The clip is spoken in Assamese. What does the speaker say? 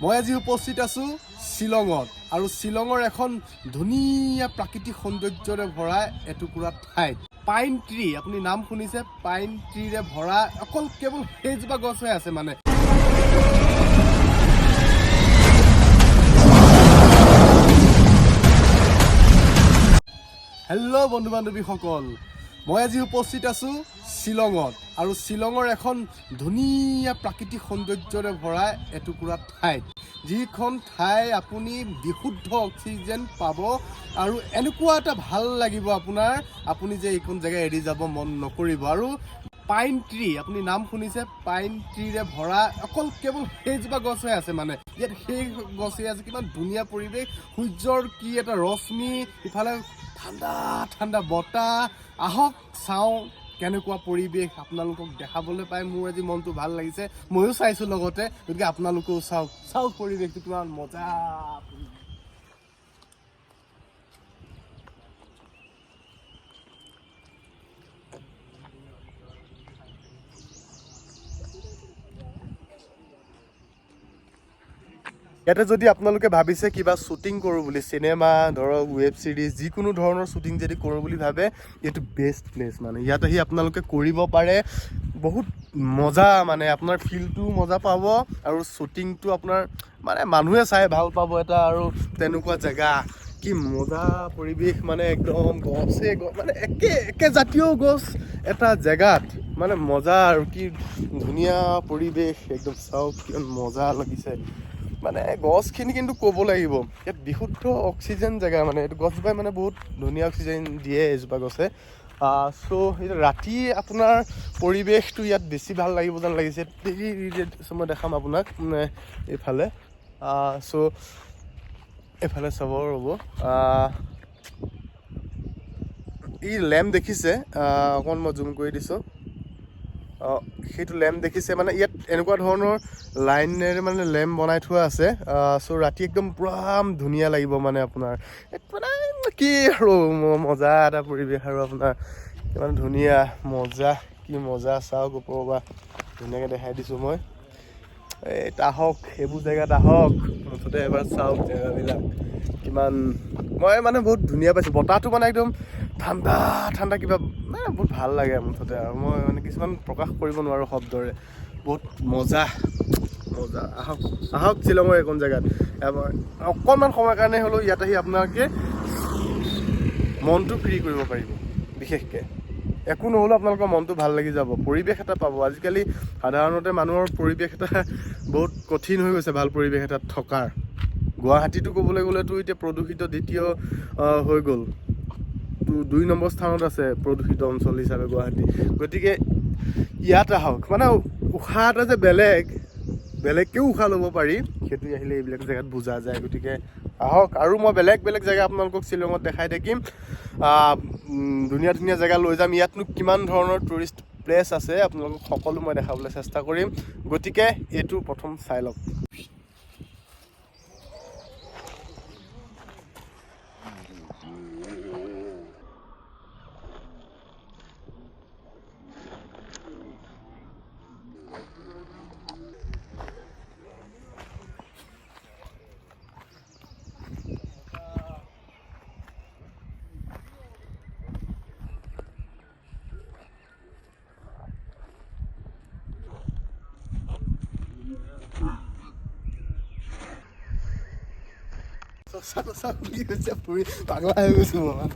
মই আজি উপস্থিত আছোঁ শ্বিলঙত আৰু শ্বিলঙৰ এখন ধুনীয়া প্ৰাকৃতিক সৌন্দৰ্যৰে ভৰা এটুকুৰা ঠাইত পাইন ট্ৰী আপুনি নাম শুনিছে পাইন ট্ৰীৰে ভৰা অকল কেৱল সেইজোপা গছহে আছে মানে হেল্ল' বন্ধু বান্ধৱীসকল মই আজি উপস্থিত আছোঁ শ্বিলঙত আৰু শ্বিলঙৰ এখন ধুনীয়া প্ৰাকৃতিক সৌন্দৰ্যৰে ভৰা এটুকুৰা ঠাইত যিখন ঠাই আপুনি বিশুদ্ধ অক্সিজেন পাব আৰু এনেকুৱা এটা ভাল লাগিব আপুনি যে এইখন জেগা এৰি যাব মন নকৰিব আৰু পাইন ট্ৰী আপুনি নাম শুনিছে পাইন ট্ৰীৰে ভৰা অকল কেৱল সেইজোপা গছহে আছে মানে ইয়াত সেই গছে আছে কিমান ধুনীয়া পৰিৱেশ সূৰ্যৰ কি এটা ৰশ্মি ইফালে ঠাণ্ডা ঠাণ্ডা বতাহ আহক চাওঁ কেনেকুৱা পৰিৱেশ আপোনালোকক দেখাবলৈ পাই মোৰ আজি মনটো ভাল লাগিছে ময়ো চাইছোঁ লগতে গতিকে আপোনালোকেও চাওক পৰিৱেশটো কিমান মজা ইয়াতে যদি আপোনালোকে ভাবিছে কিবা শ্বুটিং কৰোঁ বুলি চিনেমা ধৰক ৱেব ছিৰিজ যিকোনো ধৰণৰ শ্বুটিং যদি কৰোঁ বুলি ভাবে এইটো বেষ্ট প্লেচ মানে ইয়াত আহি আপোনালোকে কৰিব পাৰে বহুত মজা মানে আপোনাৰ ফিলটোও মজা পাব আৰু শ্বুটিংটো আপোনাৰ মানে মানুহে চাই ভাল পাব এটা আৰু তেনেকুৱা জেগা কি মজা পৰিৱেশ মানে একদম গছে মানে একে জাতীয় গছ এটা জেগাত মানে মজা আৰু কি ধুনীয়া পৰিৱেশ একদম চাওক কিমান মজা লাগিছে মানে গছখিনি কিন্তু ক'ব লাগিব ইয়াত বিশুদ্ধ অক্সিজেন জেগা মানে এইটো গছজোপাই মানে বহুত ধুনীয়া অক্সিজেন দিয়ে এজোপা গছে চ' ৰাতি আপোনাৰ পৰিৱেশটো ইয়াত বেছি ভাল লাগিব যেন লাগিছে মই দেখাম আপোনাক এইফালে চ' এইফালে চাব ৰ'ব ই লেম্প দেখিছে অকণ মই জুম কৰি দিছোঁ সেইটো লেম্প দেখিছে মানে ইয়াত এনেকুৱা ধৰণৰ লাইনেৰে মানে লেম্প বনাই থোৱা আছে চ' ৰাতি একদম পুৰা ধুনীয়া লাগিব মানে আপোনাৰ মানে কি আৰু মজা এটা পৰিৱেশ আৰু আপোনাৰ কিমান ধুনীয়া মজা কি মজা চাওক ওপৰৰ পৰা ধুনীয়াকৈ দেখাই দিছোঁ মই আহক এইবোৰ জেগাত আহক মুঠতে এবাৰ চাওক জেগাবিলাক কিমান মই মানে বহুত ধুনীয়া পাইছোঁ বতাহটো মানে একদম ঠাণ্ডা ঠাণ্ডা কিবা মানে বহুত ভাল লাগে মুঠতে আৰু মই মানে কিছুমান প্ৰকাশ কৰিব নোৱাৰোঁ শব্দৰে বহুত মজা আহক শ্বিলঙৰ এইখন জেগাত অকণমান সময়ৰ কাৰণে হ'লেও ইয়াত আহি আপোনালোকে মনটো ফ্ৰী কৰিব পাৰিব বিশেষকৈ একো নহ'লেও আপোনালোকৰ মনটো ভাল লাগি যাব পৰিৱেশ এটা পাব আজিকালি সাধাৰণতে মানুহৰ পৰিৱেশ এটা বহুত কঠিন হৈ গৈছে ভাল পৰিৱেশ এটাত থকাৰ গুৱাহাটীটো ক'বলৈ গ'লেতো এতিয়া প্ৰদূষিত দ্বিতীয় হৈ গ'ল 2 নম্বৰ স্থানত আছে প্ৰদূষিত অঞ্চল হিচাপে গুৱাহাটী গতিকে ইয়াত আহক মানে উশাহ এটা যে বেলেগকেও উশাহ ল'ব পাৰি সেইটো আহিলে এইবিলাক জেগাত বুজা যায় গতিকে আহক আৰু মই বেলেগ জেগা আপোনালোকক শ্বিলঙত দেখাই থাকিম ধুনীয়া ধুনীয়া জেগা লৈ যাম ইয়াতনো কিমান ধৰণৰ টুৰিষ্ট প্লেচ আছে আপোনালোকক সকলো মই দেখাবলৈ চেষ্টা কৰিম গতিকে এইটো প্ৰথম চাই লওক কি হৈছে ফুৰি পাগলা হৈ গৈছোঁ মই